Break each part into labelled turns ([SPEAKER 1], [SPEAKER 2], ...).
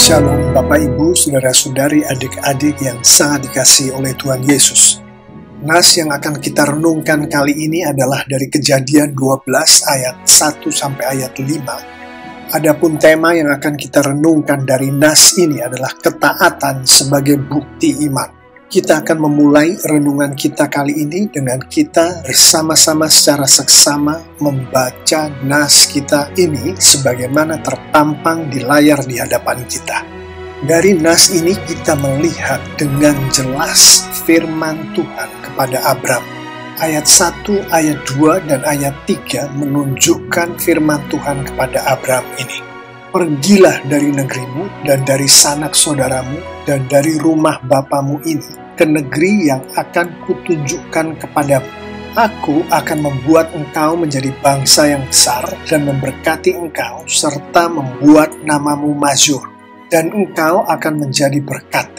[SPEAKER 1] Shalom Bapak Ibu, Saudara-saudari, adik-adik yang sangat dikasihi oleh Tuhan Yesus. Nas yang akan kita renungkan kali ini adalah dari Kejadian 12 ayat 1 sampai ayat 5. Adapun tema yang akan kita renungkan dari nas ini adalah ketaatan sebagai bukti iman. Kita akan memulai renungan kita kali ini dengan kita bersama-sama secara seksama membaca nas kita ini sebagaimana terpampang di layar di hadapan kita. Dari nas ini kita melihat dengan jelas firman Tuhan kepada Abram. Ayat 1, ayat 2, dan ayat 3 menunjukkan firman Tuhan kepada Abram ini. Pergilah dari negerimu dan dari sanak saudaramu dan dari rumah bapamu ini ke negeri yang akan kutunjukkan kepadamu. Aku akan membuat engkau menjadi bangsa yang besar dan memberkati engkau serta membuat namamu masyhur, dan engkau akan menjadi berkat.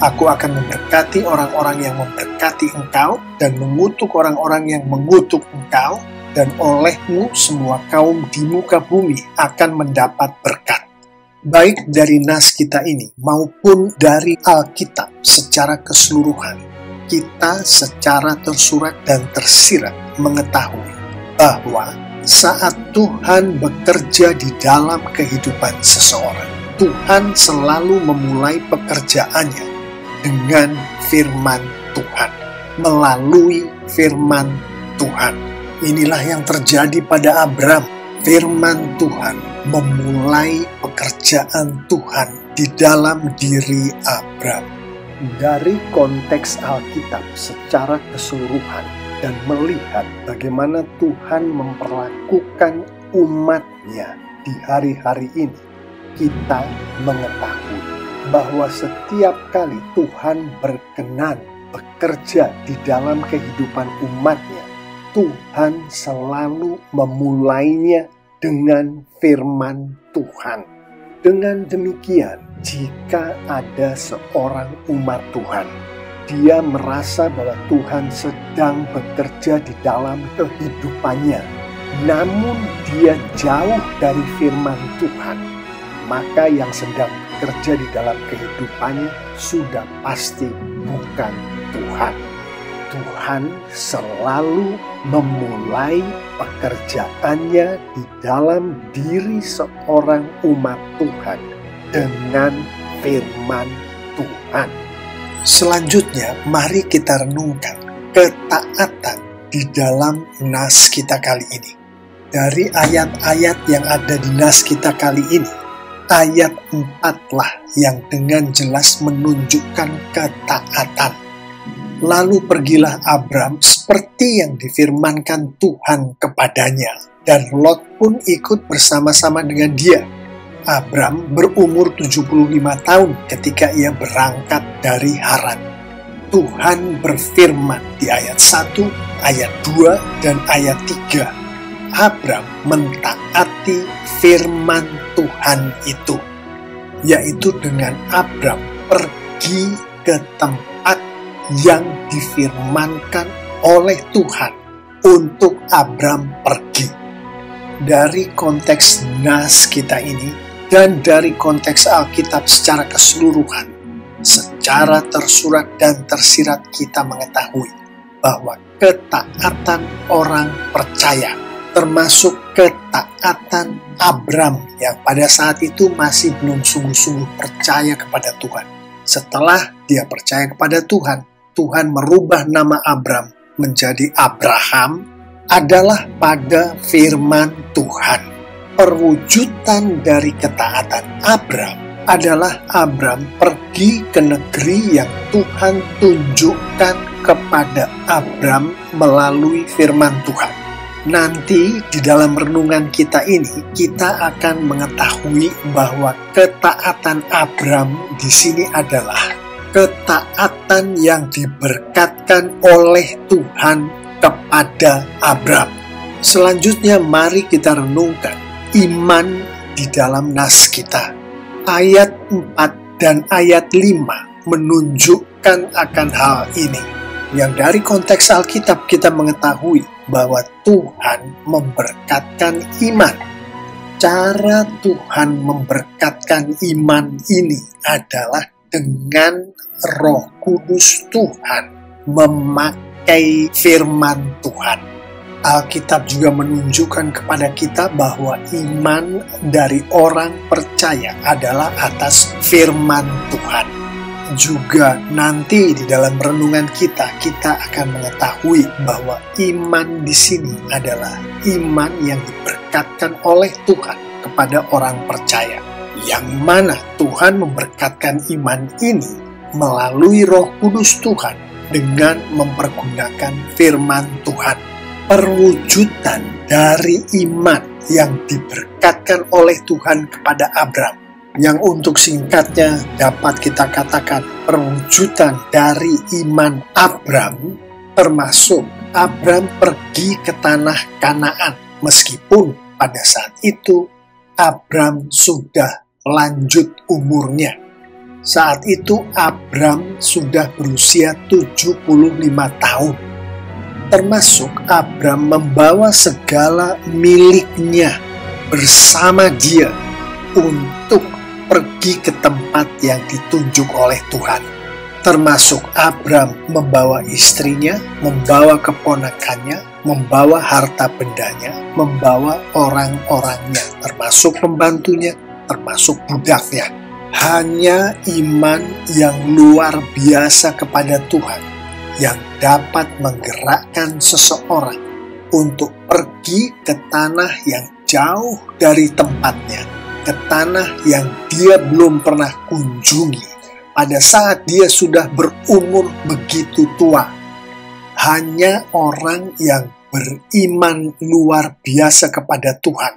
[SPEAKER 1] Aku akan memberkati orang-orang yang memberkati engkau dan mengutuk orang-orang yang mengutuk engkau, dan olehmu semua kaum di muka bumi akan mendapat berkat. Baik dari nas kita ini maupun dari Alkitab secara keseluruhan, kita secara tersurat dan tersirat mengetahui bahwa saat Tuhan bekerja di dalam kehidupan seseorang, Tuhan selalu memulai pekerjaannya dengan firman Tuhan, melalui firman Tuhan. Inilah yang terjadi pada Abram. Firman Tuhan memulai pekerjaan Tuhan di dalam diri Abram. Dari konteks Alkitab secara keseluruhan dan melihat bagaimana Tuhan memperlakukan umatnya di hari-hari ini, kita mengetahui bahwa setiap kali Tuhan berkenan bekerja di dalam kehidupan umatnya, Tuhan selalu memulainya dengan firman Tuhan. Dengan demikian, jika ada seorang umat Tuhan, dia merasa bahwa Tuhan sedang bekerja di dalam kehidupannya, namun dia jauh dari firman Tuhan, maka yang sedang bekerja di dalam kehidupannya sudah pasti bukan Tuhan. Tuhan selalu memulai pekerjaannya di dalam diri seorang umat Tuhan dengan firman Tuhan. Selanjutnya, mari kita renungkan ketaatan di dalam nas kita kali ini. Dari ayat-ayat yang ada di nas kita kali ini, ayat 4 lah yang dengan jelas menunjukkan ketaatan. Lalu pergilah Abram seperti yang difirmankan Tuhan kepadanya, dan Lot pun ikut bersama-sama dengan dia. Abram berumur 75 tahun ketika ia berangkat dari Haran. Tuhan berfirman di ayat 1, ayat 2, dan ayat 3. Abram mentaati firman Tuhan itu, yaitu dengan Abram pergi ke tempat yang difirmankan oleh Tuhan untuk Abram pergi. Dari konteks nas kita ini dan dari konteks Alkitab secara keseluruhan, secara tersurat dan tersirat kita mengetahui bahwa ketaatan orang percaya, termasuk ketaatan Abram yang pada saat itu masih belum sungguh-sungguh percaya kepada Tuhan. Setelah dia percaya kepada Tuhan, Tuhan merubah nama Abram menjadi Abraham, adalah pada firman Tuhan. Perwujudan dari ketaatan Abram adalah Abram pergi ke negeri yang Tuhan tunjukkan kepada Abram melalui firman Tuhan. Nanti di dalam renungan kita ini, kita akan mengetahui bahwa ketaatan Abram di sini adalah ketaatan yang diberkatkan oleh Tuhan kepada Abram. Selanjutnya mari kita renungkan iman di dalam nas kita. Ayat 4 dan ayat 5 menunjukkan akan hal ini. Yang dari konteks Alkitab kita mengetahui bahwa Tuhan memberkatkan iman. Cara Tuhan memberkatkan iman ini adalah dengan Roh Kudus Tuhan memakai firman Tuhan. Alkitab juga menunjukkan kepada kita bahwa iman dari orang percaya adalah atas firman Tuhan. Juga nanti di dalam renungan kita akan mengetahui bahwa iman di sini adalah iman yang diberkatkan oleh Tuhan kepada orang percaya, yang mana Tuhan memberkatkan iman ini melalui Roh Kudus Tuhan dengan mempergunakan firman Tuhan. Perwujudan dari iman yang diberkatkan oleh Tuhan kepada Abram, yang untuk singkatnya dapat kita katakan perwujudan dari iman Abram, termasuk Abram pergi ke tanah Kanaan, meskipun pada saat itu Abram sudah lanjut umurnya. Saat itu Abram sudah berusia 75 tahun. Termasuk Abram membawa segala miliknya bersama dia untuk pergi ke tempat yang ditunjuk oleh Tuhan. Termasuk Abram membawa istrinya, membawa keponakannya, membawa harta bendanya, membawa orang-orangnya, termasuk pembantunya, termasuk budaknya. Hanya iman yang luar biasa kepada Tuhan yang dapat menggerakkan seseorang untuk pergi ke tanah yang jauh dari tempatnya, ke tanah yang dia belum pernah kunjungi pada saat dia sudah berumur begitu tua. Hanya orang yang beriman luar biasa kepada Tuhan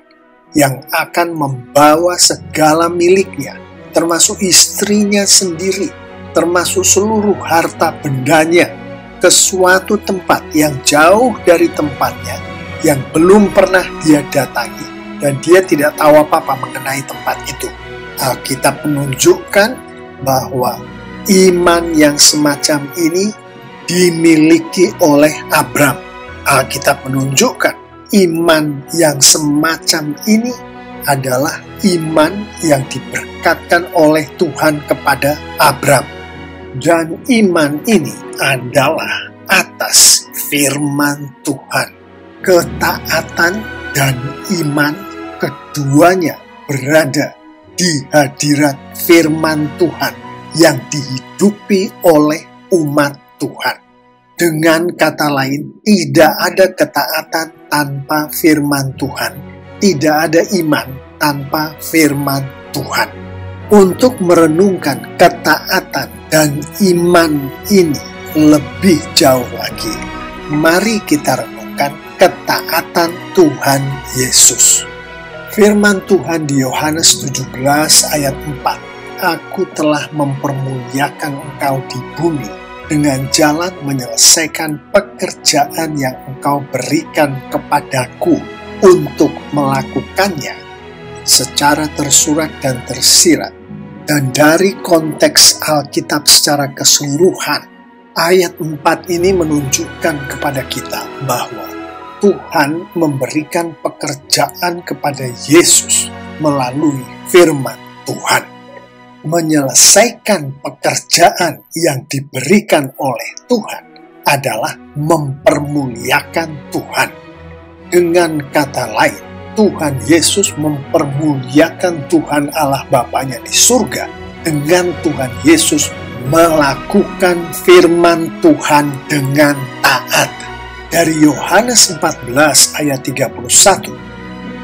[SPEAKER 1] yang akan membawa segala miliknya, termasuk istrinya sendiri, termasuk seluruh harta bendanya, ke suatu tempat yang jauh dari tempatnya, yang belum pernah dia datangi, dan dia tidak tahu apa-apa mengenai tempat itu. Alkitab menunjukkan bahwa iman yang semacam ini dimiliki oleh Abram. Alkitab menunjukkan iman yang semacam ini adalah iman yang diberkatkan oleh Tuhan kepada Abram. Dan iman ini adalah atas firman Tuhan. Ketaatan dan iman keduanya berada di hadirat firman Tuhan yang dihidupi oleh umat Tuhan. Dengan kata lain, tidak ada ketaatan tanpa firman Tuhan. Tidak ada iman tanpa firman Tuhan. Untuk merenungkan ketaatan dan iman ini lebih jauh lagi, mari kita renungkan ketaatan Tuhan Yesus. Firman Tuhan di Yohanes 17 ayat 4, "Aku telah mempermuliakan engkau di bumi dengan jalan menyelesaikan pekerjaan yang engkau berikan kepadaku untuk melakukannya secara tersurat dan tersirat." Dan dari konteks Alkitab secara keseluruhan, ayat 4 ini menunjukkan kepada kita bahwa Tuhan memberikan pekerjaan kepada Yesus melalui firman Tuhan. Menyelesaikan pekerjaan yang diberikan oleh Tuhan adalah mempermuliakan Tuhan. Dengan kata lain, Tuhan Yesus mempermuliakan Tuhan Allah Bapanya di surga dengan Tuhan Yesus melakukan firman Tuhan dengan taat. Dari Yohanes 14 ayat 31,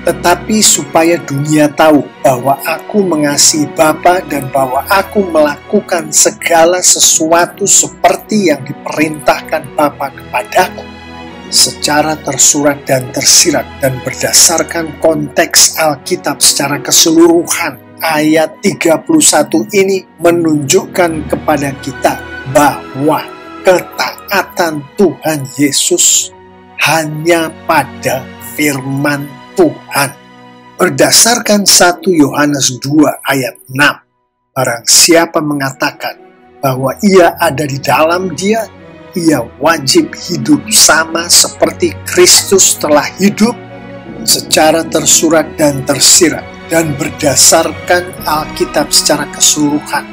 [SPEAKER 1] "Tetapi supaya dunia tahu bahwa aku mengasihi Bapa dan bahwa aku melakukan segala sesuatu seperti yang diperintahkan Bapa kepadaku, secara tersurat dan tersirat dan berdasarkan konteks Alkitab secara keseluruhan, ayat 31 ini menunjukkan kepada kita bahwa ketaatan Tuhan Yesus hanya pada firman Tuhan. Berdasarkan 1 Yohanes 2 ayat 6, barang siapa mengatakan bahwa ia ada di dalam dia, ia wajib hidup sama seperti Kristus telah hidup. secara tersurat dan tersirat dan berdasarkan Alkitab secara keseluruhan.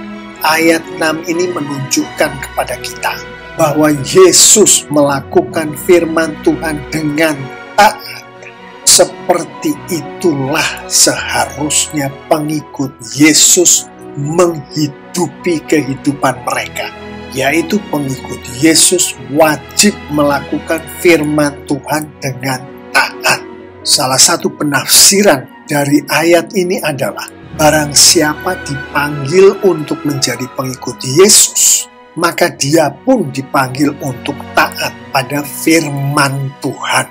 [SPEAKER 1] Ayat 6 ini menunjukkan kepada kita bahwa Yesus melakukan firman Tuhan dengan taat. Seperti itulah seharusnya pengikut Yesus menghidupi kehidupan mereka, yaitu pengikut Yesus wajib melakukan firman Tuhan dengan taat. Salah satu penafsiran dari ayat ini adalah barang siapa dipanggil untuk menjadi pengikut Yesus, maka dia pun dipanggil untuk taat pada firman Tuhan.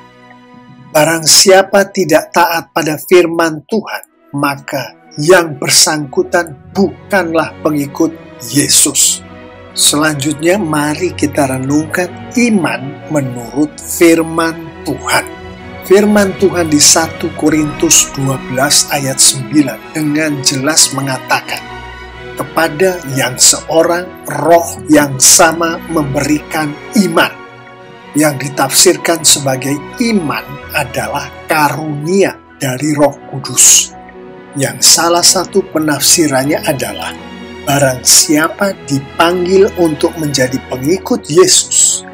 [SPEAKER 1] Barang siapa tidak taat pada firman Tuhan, maka yang bersangkutan bukanlah pengikut Yesus. Selanjutnya mari kita renungkan iman menurut firman Tuhan. Firman Tuhan di 1 Korintus 12 ayat 9 dengan jelas mengatakan, kepada yang seorang roh yang sama memberikan iman. Yang ditafsirkan sebagai iman adalah karunia dari Roh Kudus. Yang salah satu penafsirannya adalah barang siapa dipanggil untuk menjadi pengikut Yesus,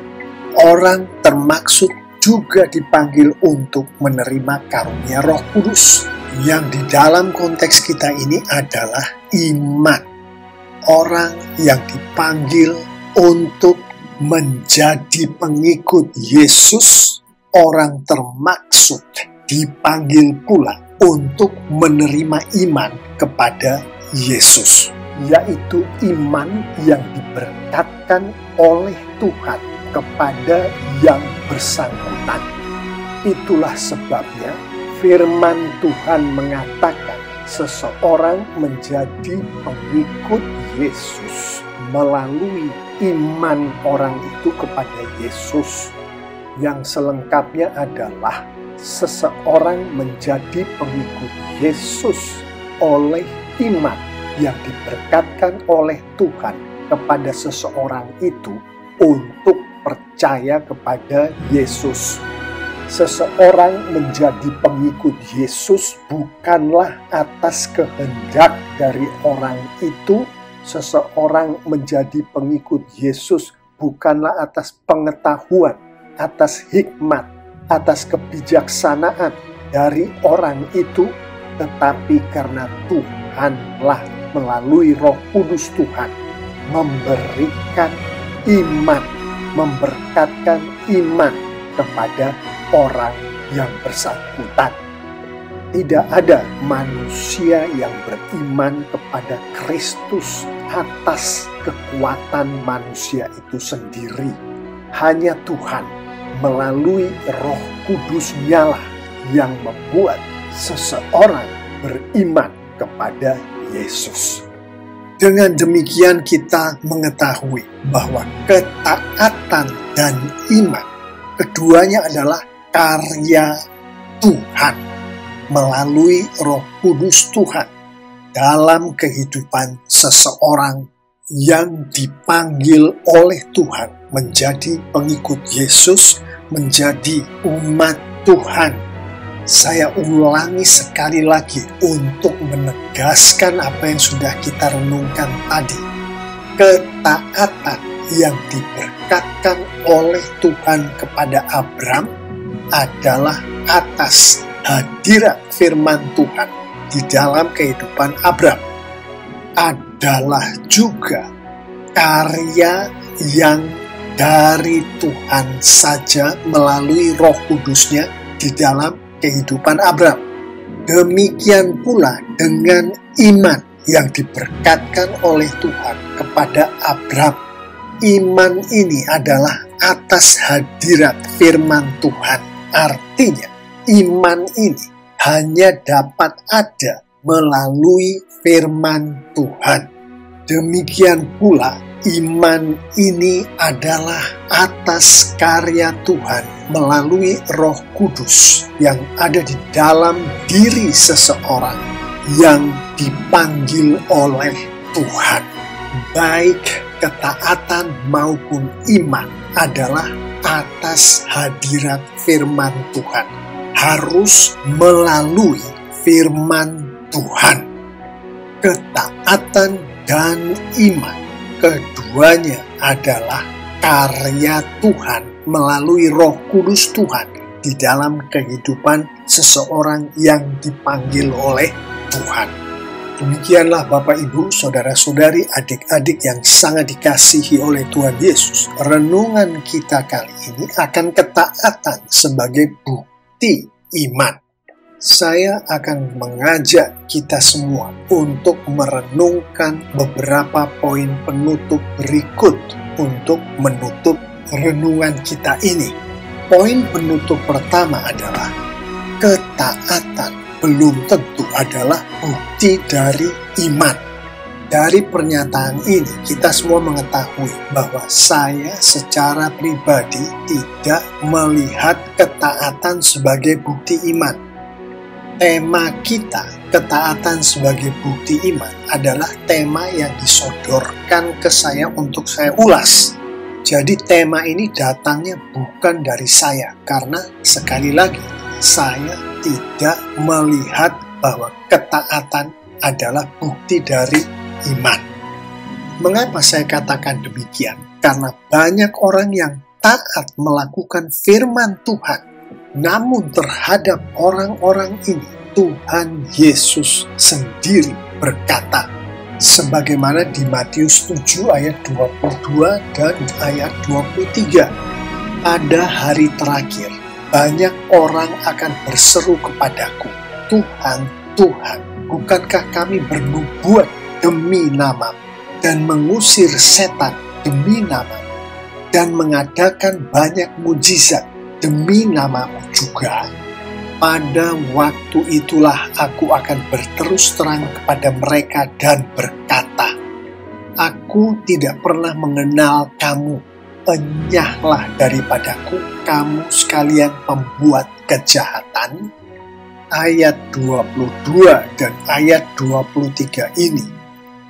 [SPEAKER 1] orang termaksud juga dipanggil untuk menerima karunia Roh Kudus, yang di dalam konteks kita ini adalah iman. Orang yang dipanggil untuk menjadi pengikut Yesus, orang termaksud dipanggil pula untuk menerima iman kepada Yesus, yaitu iman yang diberkatkan oleh Tuhan kepada yang bersangkutan. Itulah sebabnya firman Tuhan mengatakan seseorang menjadi pengikut Yesus melalui iman orang itu kepada Yesus. Yang selengkapnya adalah seseorang menjadi pengikut Yesus oleh iman yang diberkatkan oleh Tuhan kepada seseorang itu untuk percaya kepada Yesus. Seseorang menjadi pengikut Yesus bukanlah atas kehendak dari orang itu. Seseorang menjadi pengikut Yesus bukanlah atas pengetahuan, atas hikmat, atas kebijaksanaan dari orang itu, tetapi karena Tuhanlah melalui Roh Kudus Tuhan memberikan iman, memberkatkan iman kepada orang yang bersangkutan. Tidak ada manusia yang beriman kepada Kristus atas kekuatan manusia itu sendiri. Hanya Tuhan melalui Roh Kudus-Nya lah yang membuat seseorang beriman kepada Yesus. Dengan demikian kita mengetahui bahwa ketaatan dan iman keduanya adalah karya Tuhan melalui Roh Kudus Tuhan dalam kehidupan seseorang yang dipanggil oleh Tuhan menjadi pengikut Yesus, menjadi umat Tuhan. Saya ulangi sekali lagi untuk menegaskan apa yang sudah kita renungkan tadi. Ketaatan yang diberkatkan oleh Tuhan kepada Abram adalah atas hadirat firman Tuhan di dalam kehidupan Abram, adalah juga karya yang dari Tuhan saja melalui Roh Kudus-Nya di dalam kehidupan Abram. Demikian pula dengan iman yang diberkatkan oleh Tuhan kepada Abram. Iman ini adalah atas hadirat firman Tuhan. Artinya, iman ini hanya dapat ada melalui firman Tuhan. Demikian pula, iman ini adalah atas karya Tuhan melalui Roh Kudus yang ada di dalam diri seseorang yang dipanggil oleh Tuhan. Baik ketaatan maupun iman adalah atas hadirat firman Tuhan. harus melalui firman Tuhan. Ketaatan dan iman, keduanya adalah karya Tuhan melalui Roh Kudus Tuhan di dalam kehidupan seseorang yang dipanggil oleh Tuhan. Demikianlah Bapak Ibu, Saudara-saudari, adik-adik yang sangat dikasihi oleh Tuhan Yesus. Renungan kita kali ini akan ketaatan sebagai bukti iman. Saya akan mengajak kita semua untuk merenungkan beberapa poin penutup berikut untuk menutup renungan kita ini. Poin penutup pertama adalah ketaatan belum tentu adalah bukti dari iman. Dari pernyataan ini, kita semua mengetahui bahwa saya secara pribadi tidak melihat ketaatan sebagai bukti iman. Tema kita, ketaatan sebagai bukti iman, adalah tema yang disodorkan ke saya untuk saya ulas. Jadi tema ini datangnya bukan dari saya, karena sekali lagi, saya tidak melihat bahwa ketaatan adalah bukti dari iman. Mengapa saya katakan demikian? Karena banyak orang yang taat melakukan firman Tuhan, namun terhadap orang-orang ini, Tuhan Yesus sendiri berkata, sebagaimana di Matius 7 ayat 22 dan ayat 23. Pada hari terakhir, banyak orang akan berseru kepadaku, Tuhan, Tuhan, bukankah kami bernubuat demi nama dan mengusir setan demi nama dan mengadakan banyak mujizat demi namamu juga? Pada waktu itulah aku akan berterus terang kepada mereka dan berkata, aku tidak pernah mengenal kamu, enyahlah daripadaku kamu sekalian pembuat kejahatan. Ayat 22 dan ayat 23 ini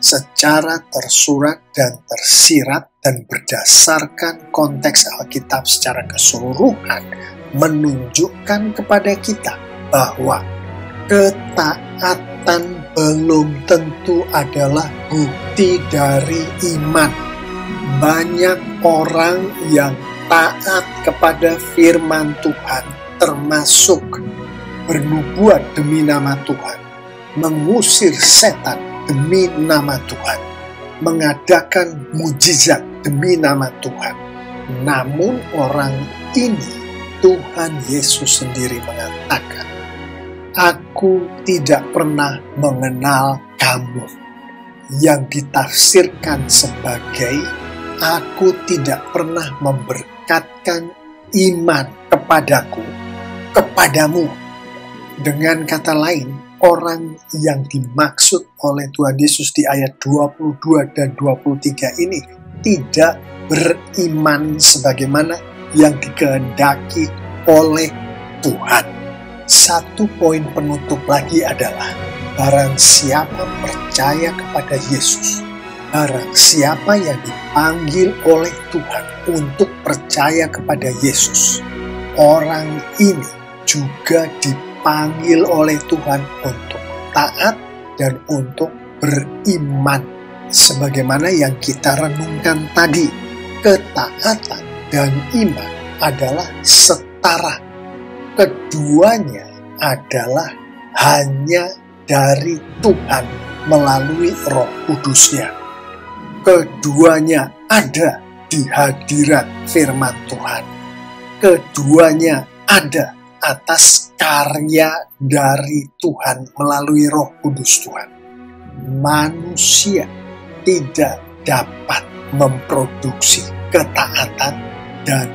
[SPEAKER 1] secara tersurat dan tersirat dan berdasarkan konteks Alkitab secara keseluruhan menunjukkan kepada kita bahwa ketaatan belum tentu adalah bukti dari iman. Banyak orang yang taat kepada firman Tuhan, termasuk bernubuat demi nama Tuhan, mengusir setan demi nama Tuhan, mengadakan mujizat demi nama Tuhan. Namun orang ini, Tuhan Yesus sendiri mengatakan, aku tidak pernah mengenal kamu, yang ditafsirkan sebagai aku tidak pernah memberkatkan iman kepadamu. Dengan kata lain, orang yang dimaksud oleh Tuhan Yesus di ayat 22 dan 23 ini tidak beriman sebagaimana yang dikehendaki oleh Tuhan. Satu poin penutup lagi adalah barang siapa percaya kepada Yesus, barang siapa yang dipanggil oleh Tuhan untuk percaya kepada Yesus, orang ini juga dipanggil oleh Tuhan untuk taat dan untuk beriman. Sebagaimana yang kita renungkan tadi, ketaatan dan iman adalah setara. Keduanya adalah hanya dari Tuhan melalui Roh Kudus-Nya. Keduanya ada di hadirat firman Tuhan. Keduanya ada atas karya dari Tuhan melalui Roh Kudus Tuhan. Manusia tidak dapat memproduksi ketaatan dan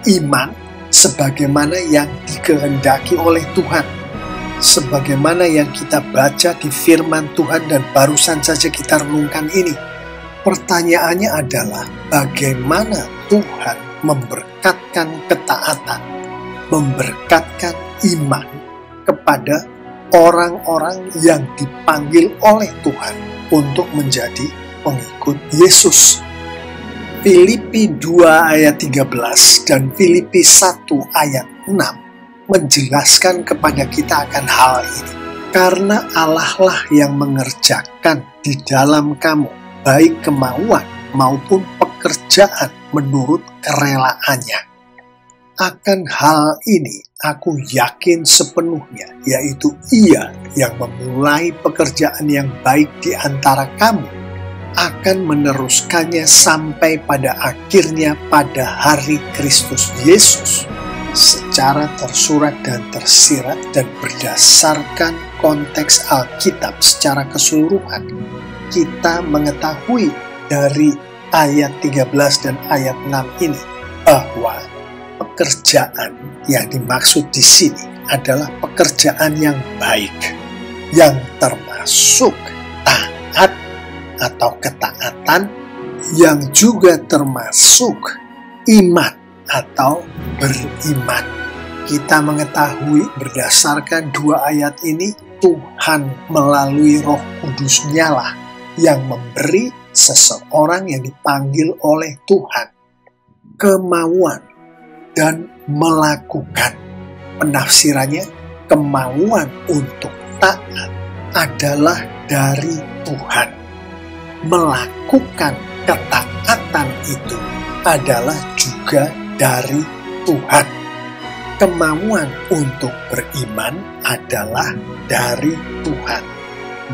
[SPEAKER 1] iman sebagaimana yang dikehendaki oleh Tuhan. Sebagaimana yang kita baca di firman Tuhan dan barusan saja kita renungkan ini. Pertanyaannya adalah bagaimana Tuhan memberkatkan ketaatan, memberkatkan iman kepada orang-orang yang dipanggil oleh Tuhan untuk menjadi pengikut Yesus. Filipi 2 ayat 13 dan Filipi 1 ayat 6 menjelaskan kepada kita akan hal ini. Karena Allah lah yang mengerjakan di dalam kamu, baik kemauan maupun pekerjaan menurut kerelaannya. Akan hal ini aku yakin sepenuhnya, yaitu Ia yang memulai pekerjaan yang baik di antara kamu akan meneruskannya sampai pada akhirnya pada hari Kristus Yesus. Secara tersurat dan tersirat dan berdasarkan konteks Alkitab secara keseluruhan, kita mengetahui dari ayat 13 dan ayat 6 ini bahwa pekerjaan yang dimaksud di sini adalah pekerjaan yang baik, yang termasuk taat atau ketaatan, yang juga termasuk iman atau beriman. Kita mengetahui berdasarkan dua ayat ini, Tuhan melalui Roh Kudus-Nya lah yang memberi seseorang yang dipanggil oleh Tuhan kemauan dan melakukan. Penafsirannya, kemauan untuk taat adalah dari Tuhan. Melakukan ketaatan itu adalah juga dari Tuhan. Kemauan untuk beriman adalah dari Tuhan.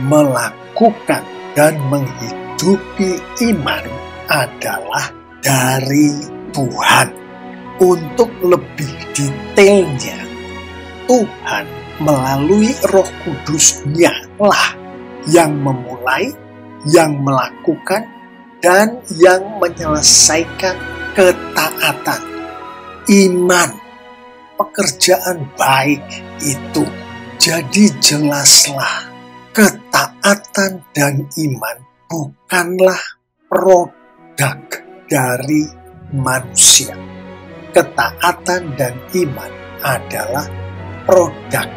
[SPEAKER 1] Melakukan dan menghidupi iman adalah dari Tuhan. Untuk lebih detailnya, Tuhan melalui Roh Kudus-Nya lah yang memulai, yang melakukan, dan yang menyelesaikan ketaatan, iman, pekerjaan baik itu. Jadi jelaslah, ketaatan dan iman bukanlah produk dari manusia. Ketaatan dan iman adalah produk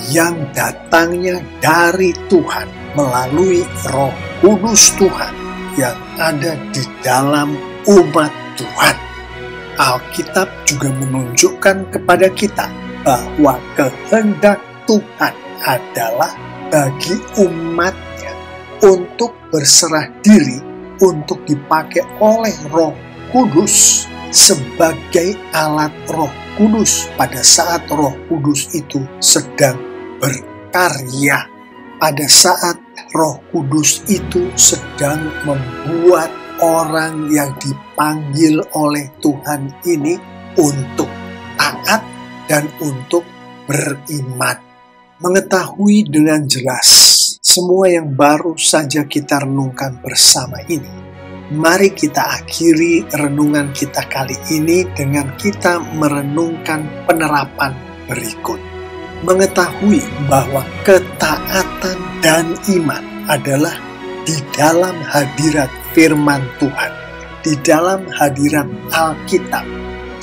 [SPEAKER 1] yang datangnya dari Tuhan melalui Roh Kudus Tuhan yang ada di dalam umat Tuhan. Alkitab juga menunjukkan kepada kita bahwa kehendak Tuhan adalah bagi umatnya untuk berserah diri untuk dipakai oleh Roh Kudus sebagai alat Roh Kudus pada saat Roh Kudus itu sedang berkarya, pada saat Roh Kudus itu sedang membuat orang yang dipanggil oleh Tuhan ini untuk taat dan untuk beriman. Mengetahui dengan jelas semua yang baru saja kita renungkan bersama ini, mari kita akhiri renungan kita kali ini dengan kita merenungkan penerapan berikut. Mengetahui bahwa ketaatan dan iman adalah di dalam hadirat firman Tuhan, di dalam hadirat Alkitab,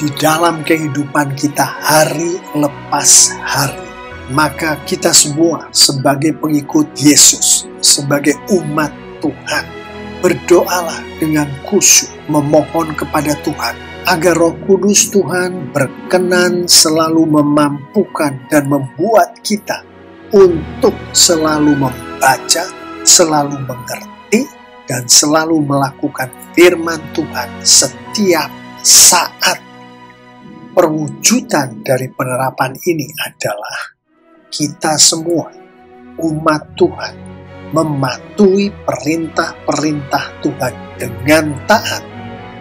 [SPEAKER 1] di dalam kehidupan kita hari lepas hari. Maka kita semua sebagai pengikut Yesus, sebagai umat Tuhan, berdoalah dengan khusyuk memohon kepada Tuhan agar Roh Kudus Tuhan berkenan selalu memampukan dan membuat kita untuk selalu membaca, selalu mengerti, dan selalu melakukan firman Tuhan setiap saat. Perwujudan dari penerapan ini adalah kita semua, umat Tuhan, mematuhi perintah-perintah Tuhan dengan taat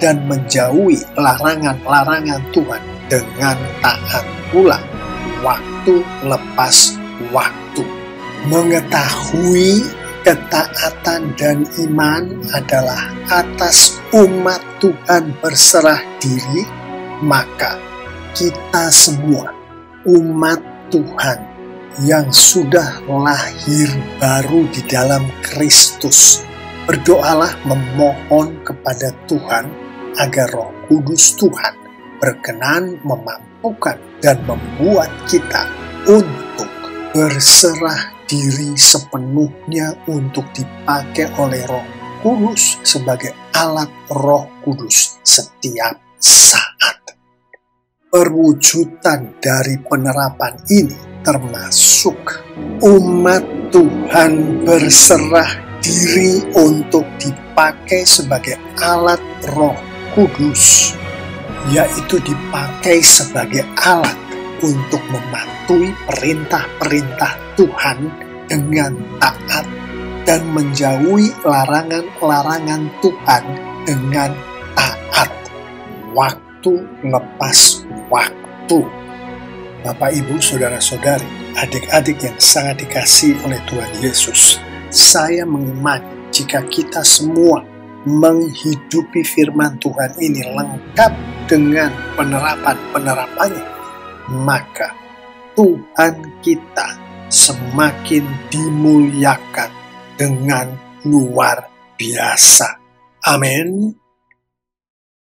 [SPEAKER 1] dan menjauhi larangan-larangan Tuhan dengan taat pula waktu lepas waktu. Mengetahui ketaatan dan iman adalah atas umat Tuhan berserah diri, maka kita semua umat Tuhan yang sudah lahir baru di dalam Kristus, berdoalah memohon kepada Tuhan agar Roh Kudus Tuhan berkenan memampukan dan membuat kita untuk berserah diri sepenuhnya untuk dipakai oleh Roh Kudus sebagai alat Roh Kudus setiap saat. Perwujudan dari penerapan ini termasuk umat Tuhan berserah diri untuk dipakai sebagai alat Roh Kudus, yaitu dipakai sebagai alat untuk mematuhi perintah-perintah Tuhan dengan taat dan menjauhi larangan-larangan Tuhan dengan taat, waktu lepas waktu. Bapak, Ibu, saudara-saudari, adik-adik yang sangat dikasihi oleh Tuhan Yesus, saya mengimani jika kita semua menghidupi firman Tuhan ini lengkap dengan penerapan-penerapannya, maka Tuhan kita semakin dimuliakan dengan luar biasa. Amin.